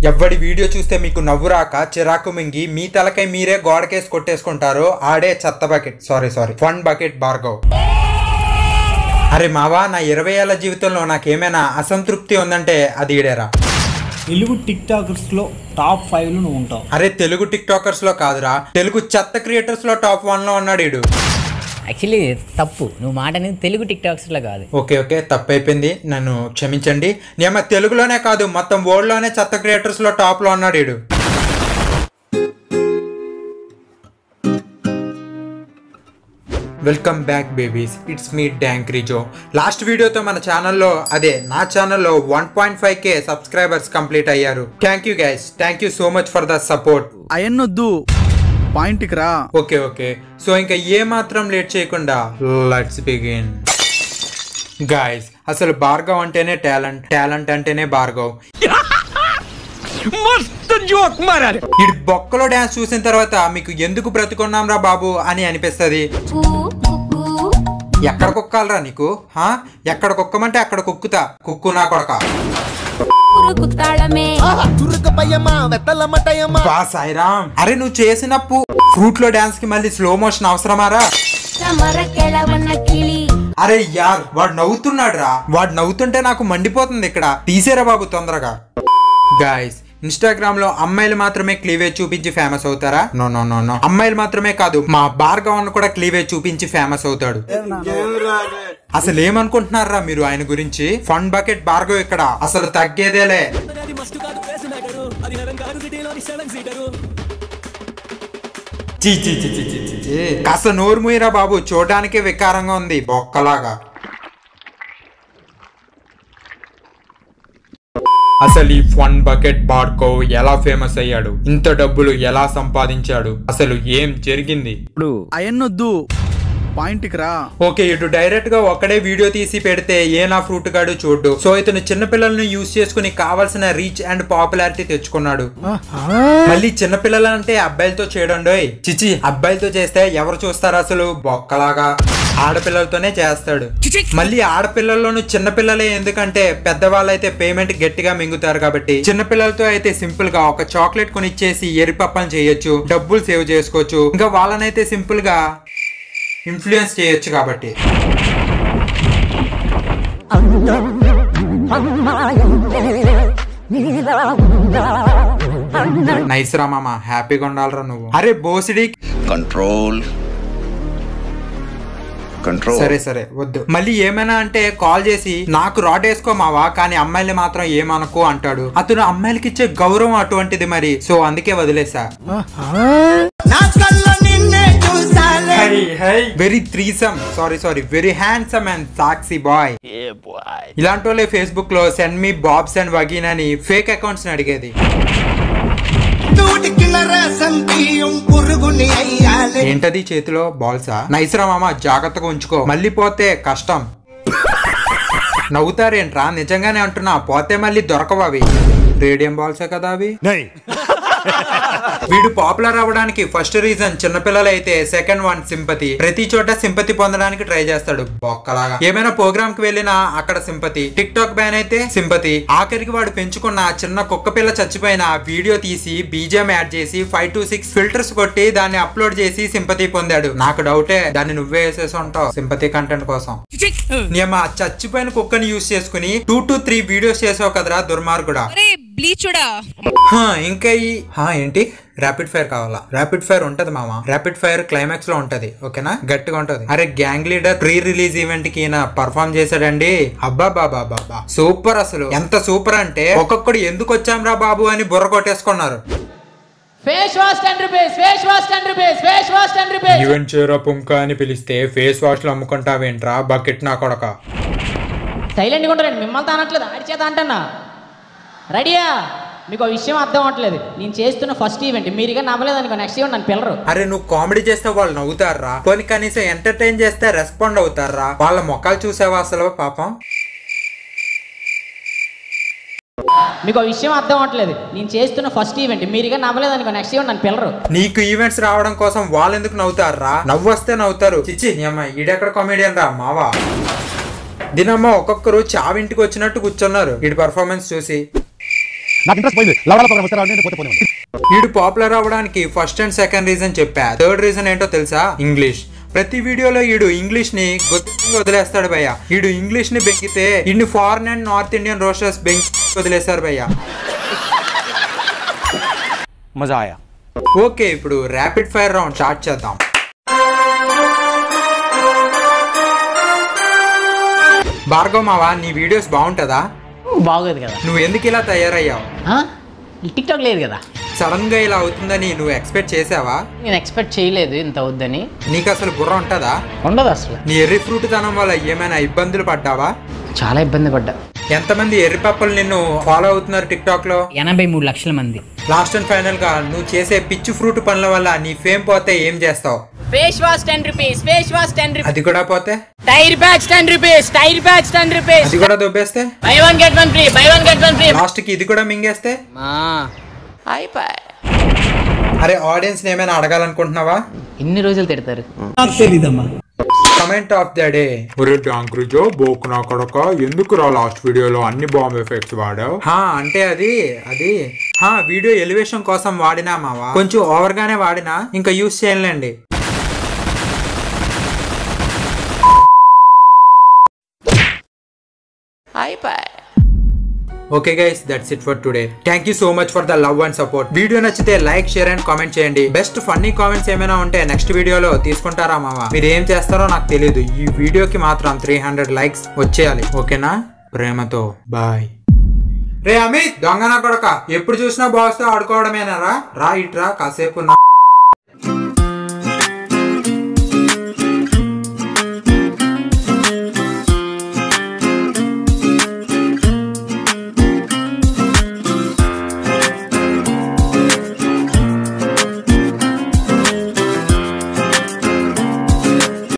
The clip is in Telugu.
ఎవ్వడి వీడియో చూస్తే మీకు నవ్వు రాక చిరాకు మింగి మీ తలకై మీరే గోడకేసి కొట్టేసుకుంటారు ఆడే చెత్త bucket sorry fun bucket Bhargav. అరే మావా, నా 20 ఏళ్ల జీవితంలో నాకేమైనా అసంతృప్తి ఉందంటే అది ఈడేరా. తెలుగు టిక్ టాకర్స్ లో టాప్ 5 లో నువ్వు ఉంటావు. అరే తెలుగు టిక్ టాకర్స్ లో కాదురా, తెలుగు చెత్త క్రియేటర్స్ లో టాప్ 1 లో ఉన్నాడు ఈడు. యాక్చువల్లీ తప్పు, నువ్వు మాట అనేది తెలుగు టిక్ టాక్స్ లో కాదు. ఓకే తప్పు అయిపోయింది, నన్ను క్షమించండి. నేను తెలుగులోనే కాదు మొత్తం వరల్డ్ లోనే చెత్త క్రియేటర్స్ లో టాప్ లో ఉన్నాడు ఈడు. Welcome back babies, it's me డాంక్రిజో. లాస్ట్ వీడియోతో మన ఛానల్లో నా ఛానల్లో 1.5K సబ్స్క్రైబర్స్ కంప్లీట్ అయ్యారు. Thank you guys, thank you so much for the support. అయ్యన్నొద్దు, పాయింట్కి రా. ఓకే సో ఇంకా ఏ మాత్రం లేట్ చేయకుండా లెట్స్ బిగిన్. గైస్, అసలు భార్గవ్ అంటేనే టాలెంట్ అంటేనే భార్గవ్. ఇటు బొక్కలో డాన్స్ చూసిన తర్వాత మీకు ఎందుకు బ్రతుకున్నాం రా బాబు అని అనిపిస్తుంది. ఎక్కడ కుక్కాలరా నీకు? ఎక్కడ కుక్కమంటే అక్కడ కుక్కుతా, కుక్కు నా కొడక. సాయిరామ్, అరే నువ్వు చేసిన ఫ్రూట్ లో డాన్స్ కి మళ్ళీ స్లో మోషన్ అవసరమారా? అరే యార్, వాడు నవ్వుతున్నాడు రా, వాడు నవ్వుతుంటే నాకు మండిపోతుంది ఇక్కడ. తీసేరా బాబు తొందరగా. గాయస్, ఇన్స్టాగ్రామ్ లో అమ్మాయిలు మాత్రమే క్లీవేజ్ చూపించి ఫేమస్ అవుతారా? నో, అమ్మాయిలు మాత్రమే కాదు, మా భార్గవ్ కూడా క్లీవేజ్ చూపించి ఫేమస్ అవుతాడు. అసలు ఏమనుకుంటున్నారా మీరు ఆయన గురించి? ఫన్ బకెట్ భార్గవ్ ఇక్కడ అసలు తగ్గేదేలే. కాస్త నోరు మూయరా బాబు, చూడడానికే వికారంగా ఉంది బొక్కలాగా. అసలు ఈ ఫన్ బకెట్ భార్గవ్ ఎలా ఫేమస్ అయ్యాడు? ఇంత డబ్బులు ఎలా సంపాదించాడు? అసలు ఏం జరిగింది? ఇప్పుడు అయ్యన్నొద్దు, పాయింట్కి రా. ఓకే, ఇటు డైరెక్ట్ గా ఒక్కడే వీడియో తీసి పెడితే ఏ నా ఫ్రూట్ గాడు చూడు. సో ఇతను చిన్నపిల్లలను యూజ్ చేసుకుని కావాల్సిన రీచ్ అండ్ పాపులారిటీ తెచ్చుకున్నాడు. మళ్ళీ చిన్నపిల్లలు అంటే అబ్బాయిలతో చేయడండోయ్, చిచి అబ్బాయిలతో చేస్తే ఎవరు చూస్తారు అసలు బొక్కలాగా? ఆడపిల్లలతోనే చేస్తాడు. మళ్ళీ ఆడపిల్లల్లోనూ చిన్నపిల్లలే, ఎందుకంటే పెద్దవాళ్ళైతే పేమెంట్ గట్టిగా మింగుతారు కాబట్టి. చిన్నపిల్లలతో అయితే సింపుల్ గా ఒక చాక్లెట్ కొనిచ్చేసి ఎరిపప్పని చేయొచ్చు, డబ్బులు సేవ్ చేసుకోవచ్చు. ఇంకా వాళ్ళనైతే సింపుల్ గా ఇన్ఫ్లుయెన్స్ చేయొచ్చు కాబట్టి. నైస్ రా మామ, హ్యాపీగా ఉండాలరా నువ్వు. అరే బోసిడి, కంట్రోల్. సరే వద్దు. మళ్ళీ ఏమైనా అంటే కాల్ చేసి నాకు రాడ్ వేసుకోమావా, కానీ అమ్మాయిలు మాత్రం ఏమనుకో అంటాడు. అతను అమ్మాయిలకి ఇచ్చే గౌరవం అటువంటిది మరి. సో అందుకే వదిలేసా. Very threesome sorry very handsome and sexy boy. ఇలాంటి వాళ్ళే ఫేస్బుక్ లో send me boobs and vagina అని ఫేక్ అకౌంట్స్ ని అడిగేది. ఏంటది చేతిలో బాల్సా? నైస్ రా మామ, జాగ్రత్తగా ఉంచుకో, మళ్ళీ పోతే కష్టం. నవ్వుతారేంట్రా, నిజంగానే అంటున్నా, పోతే మళ్ళీ దొరకవు అవి. రేడియం బాల్సే కదా అవి. వీడు పాపులర్ అవ్వడానికి ఫస్ట్ రీజన్ చిన్నపిల్లలు అయితే, సెకండ్ వన్ సింపతి. ప్రతి చోట సింపతి పొందడానికి ట్రై చేస్తాడు బొక్కలాగా. ఏమైనా ప్రోగ్రామ్ కి వెళ్ళినా అక్కడ సింపతి. టిక్ టాక్ బ్యాన్ అయితే సింపతి. ఆఖరికి వాడు పెంచుకున్న చిన్న కుక్క పిల్ల చచ్చిపోయిన వీడియో తీసి బీజిఎం యాడ్ చేసి 5 to 6 ఫిల్టర్స్ కొట్టి దాన్ని అప్లోడ్ చేసి సింపతి పొందాడు. నాకు డౌటే, దాన్ని నువ్వే వేసేసి ఉంటావు సింపతి కంటెంట్ కోసం. నేమా చచ్చిపోయిన కుక్కని యూజ్ చేసుకుని 2 to 3 వీడియోస్ చేసావు కదరా దుర్మార్గుడా. ఇంకా ఏంటి ర్యాపిడ్ ఫైర్ కావాలా? ర్యాపిడ్ ఫైర్ ఉంటది మామ, ర్యాపిడ్ ఫైర్ క్లైమాక్స్ లో ఉంటది. ఓకేనా, గట్టిగా ఉంటది. అరే gang leader pre release event కి ఈయన పర్ఫార్మ్ చేశాడండి. అబ్బా బాబా సూపర్. అసలు ఎంత సూపర్ అంటే ఒక్కొక్కడు ఎందుకు వచ్చాం రా బాబు అని బుర్ర కొట్టేసుకున్నారు. ఈవెంట్ చేరా పుంక అని పిలిస్తే ఫేస్ వాష్ లో అమ్ముకుంటావేంట్రా బకెట్ నా కొడక. సైలెంట్గా ఉంటారండి, మిమ్మల్ని అనట్లేదు, ఆడి చేత అంటన్నా. రెడీయా? మీకు ఆ విషయం అర్థం అవ్వట్లేదు. నేను చేస్తున్న ఫస్ట్ ఈవెంట్, మీరుగా నవ్వలేదు అనుకో, నెక్స్ట్ ఈవెంట్ నన్ను పిల్లరు. అరే నువ్వు కామెడీ చేస్తే వాళ్ళు నవ్వుతారా? పోనీ కనీసం ఎంటర్టైన్ చేస్తే రెస్పాండ్ అవుతారా? వాళ్ళ మొక్కలు చూసావా అసలు పాపం? మీకు ఆ విషయం అర్థం అవ్వట్లేదు. నేను చేస్తున్న ఫస్ట్ ఈవెంట్, మీరుగా నవ్వలేదు అనుకో, నెక్స్ట్ ఈవెంట్ నన్ను పిల్లరు. నీకు ఈవెంట్స్ రావడం కోసం వాళ్ళు ఎందుకు నవ్వుతారా? నవ్వు వస్తే నవ్వుతారు. చిచ్చి అమ్మాయి, ఈడెక్కడ కామెడియన్ రా మావా. దీనమ్మ ఒక్కొక్కరు చావింటికి వచ్చినట్టు కూర్చున్నారు వీడి పర్ఫార్మెన్స్ చూసి. నాకు ఇంట్రెస్ట్ పోయింది. లవడాల ప్రోగ్రామ్ వస్తే రావండి, పోతే పోనీ. వీడు పాపులర్ అవ్వడానికి ఫస్ట్ అండ్ సెకండ్ రీజన్ చెప్పా. థర్డ్ రీజన్ ఏంటో తెలుసా? ఇంగ్లీష్. ప్రతి వీడియోలో ఈడు ఇంగ్లీష్ ని గొప్పగా వదిలేస్తాడు భయ్య. ఈడు ఇంగ్లీష్ ని బెంకితే ఇన్ని foreign and north Indian roasters బెంకి వదిలేస్తారు భయ్య. మజా ఆయా. ఓకే, ఇప్పుడు ర్యాపిడ్ ఫైర్ రౌండ్ స్టార్ట్ చేద్దాం. భార్గవ్ మావా, నీ వీడియోస్ బాగుంటుందా? బాగోదు కదా. నువ్వు ఎందుకు ఇలా తయారయ్యావు? టిక్ టాక్ లేదు కదా. సడన్ గా ఇలా అవుతుందని నువ్వు ఎక్స్పెక్ట్ చేసావా? నేను ఎక్స్పెక్ట్ చేయలేదు ఇంత అవుద్దని. నీకు అసలు బుర్ర ఉంటుందా? ఉండదు అసలు. నీ ఎర్రి ఫ్రూట్ తనం వల్ల ఏమైనా ఇబ్బందులు పడ్డావా? చాలా ఇబ్బంది పడ్డా. ఎంతమంది ఎర్రి పప్పలు నిన్ను ఫాలో అవుతున్నారు టిక్ టాక్ లో? 83 లక్షల మంది. లాస్ట్ అండ్ ఫైనల్ గా నువ్వు చేసే పిచ్చి ఫ్రూట్ పనుల వల్ల నీ ఫేమ్ పోతే ఏం చేస్తావు? Face wash 10 rupees, face wash 10 rupees. అది కూడా పోతే? Tyre bags 10 rupees, tyre bags 10 rupees. అది కూడా దొబ్బేస్తే? Buy 1 get 1 free, buy 1 get 1 free. Last కి ఇది కూడా మింగేస్తే? అయిపోయి. అరే, ఆడియన్స్ ఏమైనా అడగాలనుకుంటున్నావా? ఎన్ని రోజులు తిడతారు? నాకు తెలీదమ్మా. Comment of the day. ఒరే డాంక్రిజో బోకు నా కొడక, ఎందుకు రా లాస్ట్ వీడియోలో అన్ని బాంబ్ ఎఫెక్ట్స్ వాడావు? అంటే అది వీడియో ఎలివేషన్ కోసం వాడినా మావా. కొంచెం ఓవర్ గానే వాడినా, ఇంకా యూస్ చేయలేండి. Okay guys, that's it for today. Thank you so much for the love and support. Video నచ్చితే లైక్, షేర్ అండ్ కామెంట్ చేయండి. బెస్ట్ ఫన్నీ కామెంట్స్ ఏమైనా ఉంటే నెక్స్ట్ వీడియోలో తీసుకుంటారా మావా? మీరు ఏం చేస్తారో నాకు తెలియదు. ఈ వీడియోకి మాత్రం 300 లైక్స్ వచ్చేయాలి. ఓకేనా? ప్రేమతో బాయ్. రే అమిత్, దొంగ నా కొడక, ఎప్పుడు చూసినా బాస్ తో ఆడుకోవడమేనారా? రా ఇట్రా, కాసేపు నా